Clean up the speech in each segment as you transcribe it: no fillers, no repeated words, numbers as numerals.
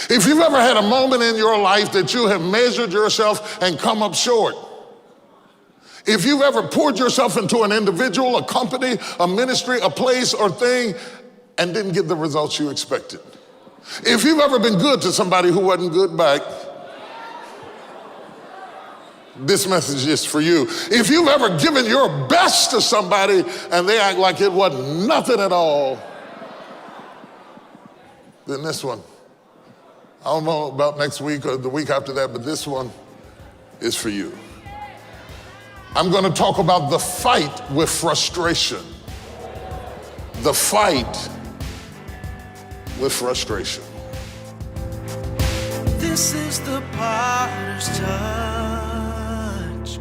If you've ever had a moment in your life that you have measured yourself and come up short, if you've ever poured yourself into an individual, a company, a ministry, a place or thing, and didn't get the results you expected. If you've ever been good to somebody who wasn't good back, this message is for you. If you've ever given your best to somebody and they act like it wasn't nothing at all, then this one, I don't know about next week or the week after that, but this one is for you. I'm going to talk about the fight with frustration. The fight with frustration. This is the Potter's Touch.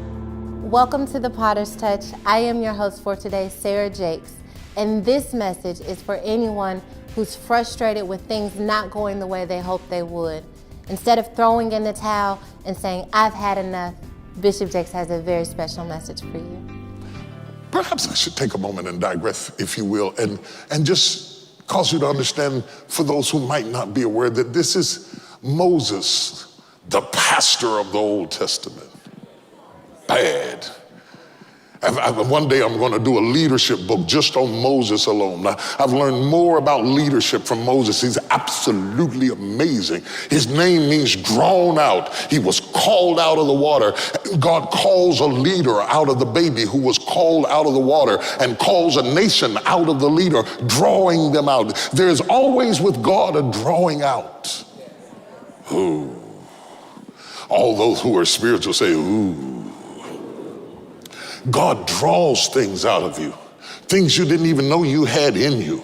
Welcome to the Potter's Touch. I am your host for today, Sarah Jakes, and this message is for anyone who's frustrated with things not going the way they hoped they would. Instead of throwing in the towel and saying, I've had enough, Bishop Jakes has a very special message for you. Perhaps I should take a moment and digress, if you will, and just cause you to understand, for those who might not be aware, that this is Moses, the pastor of the Old Testament. Bad. One day I'm going to do a leadership book just on Moses alone. Now, I've learned more about leadership from Moses. He's absolutely amazing. His name means drawn out. He was called out of the water. God calls a leader out of the baby who was called out of the water and calls a nation out of the leader, drawing them out. There's always with God a drawing out. Ooh. All those who are spiritual say, ooh. God draws things out of you, things you didn't even know you had in you.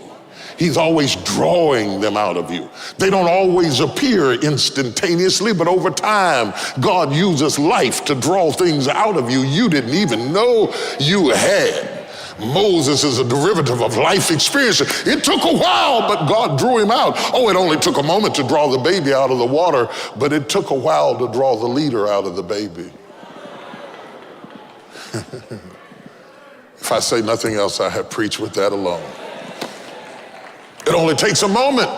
He's always drawing them out of you. They don't always appear instantaneously, but over time, God uses life to draw things out of you you didn't even know you had. Moses is a derivative of life experience. It took a while, but God drew him out. Oh, it only took a moment to draw the baby out of the water, but it took a while to draw the leader out of the baby. If I say nothing else, I have preached with that alone. It only takes a moment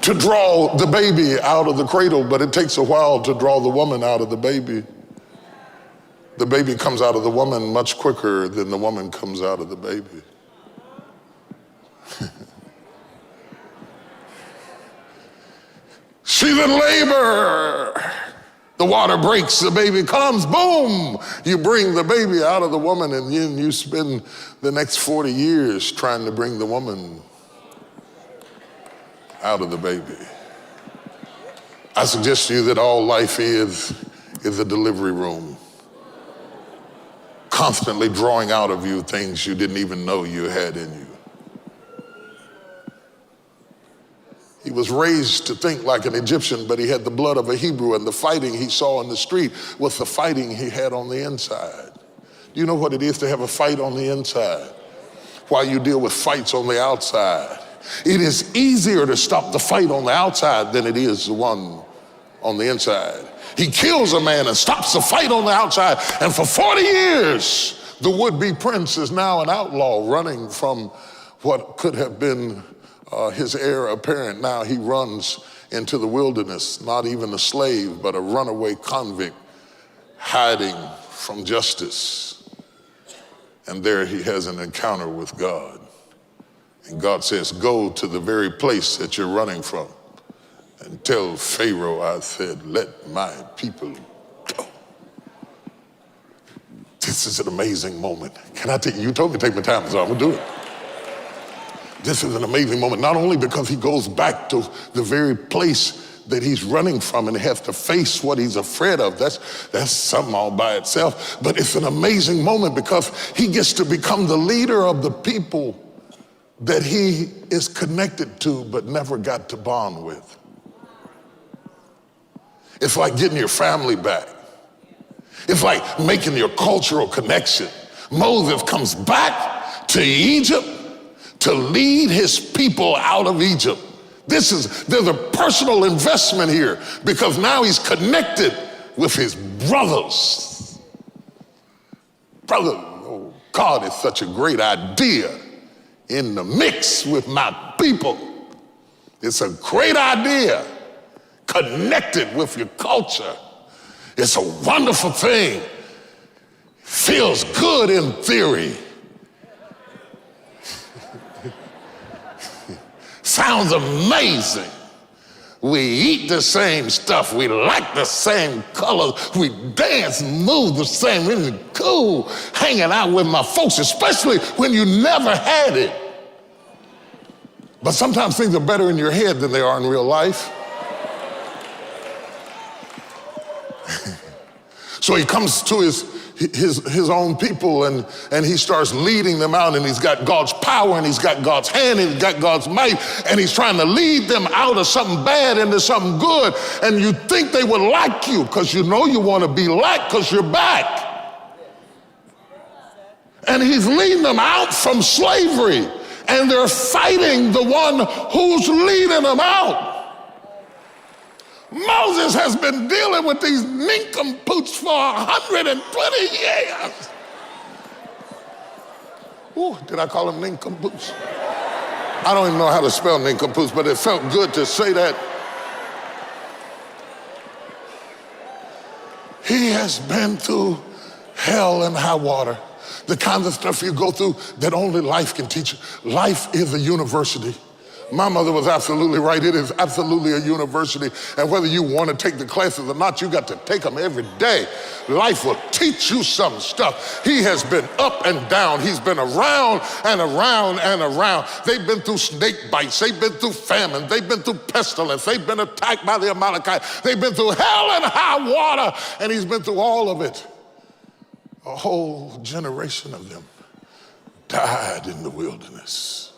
to draw the baby out of the cradle, but it takes a while to draw the woman out of the baby. The baby comes out of the woman much quicker than the woman comes out of the baby. She's in labor. The water breaks, the baby comes, boom! You bring the baby out of the woman, and then you spend the next 40 years trying to bring the woman out of the baby. I suggest to you that all life is a delivery room, constantly drawing out of you things you didn't even know you had in you. He was raised to think like an Egyptian, but he had the blood of a Hebrew, and the fighting he saw in the street was the fighting he had on the inside. Do you know what it is to have a fight on the inside while you deal with fights on the outside? It is easier to stop the fight on the outside than it is the one on the inside. He kills a man and stops the fight on the outside, and for 40 years, the would-be prince is now an outlaw running from what could have been his heir apparent. Now he runs into the wilderness, not even a slave, but a runaway convict hiding from justice. And there he has an encounter with God. And God says, go to the very place that you're running from and tell Pharaoh I said, let my people go. This is an amazing moment. Can I take, you told me to take my time, so I'm gonna do it. This is an amazing moment, not only because he goes back to the very place that he's running from and has to face what he's afraid of. That's something all by itself. But it's an amazing moment because he gets to become the leader of the people that he is connected to but never got to bond with. It's like getting your family back. It's like making your cultural connection. Moses comes back to Egypt to lead his people out of Egypt. There's a personal investment here because now he's connected with his brothers. Brother, oh, God is such a great idea in the mix with my people. It's a great idea. connected with your culture. It's a wonderful thing. Feels good in theory. Sounds amazing. We eat the same stuff. We like the same colors. We dance and move the same. It's cool hanging out with my folks, especially when you never had it. But sometimes things are better in your head than they are in real life. So he comes to his own people and he starts leading them out, and he's got God's power and he's got God's hand and he's got God's might, and he's trying to lead them out of something bad into something good. And you think they would like you because you know you want to be liked because you're back. And he's leading them out from slavery, and they're fighting the one who's leading them out. Moses has been dealing with these nincompoops for 120 years. Ooh, did I call them nincompoops? I don't even know how to spell nincompoops, but it felt good to say that. He has been through hell and high water. The kind of stuff you go through that only life can teach you. Life is a university. My mother was absolutely right. It is absolutely a university. And whether you want to take the classes or not, you got to take them every day. Life will teach you some stuff. He has been up and down. He's been around and around and around. They've been through snake bites. They've been through famine. They've been through pestilence. They've been attacked by the Amalekites. They've been through hell and high water. And he's been through all of it. A whole generation of them died in the wilderness.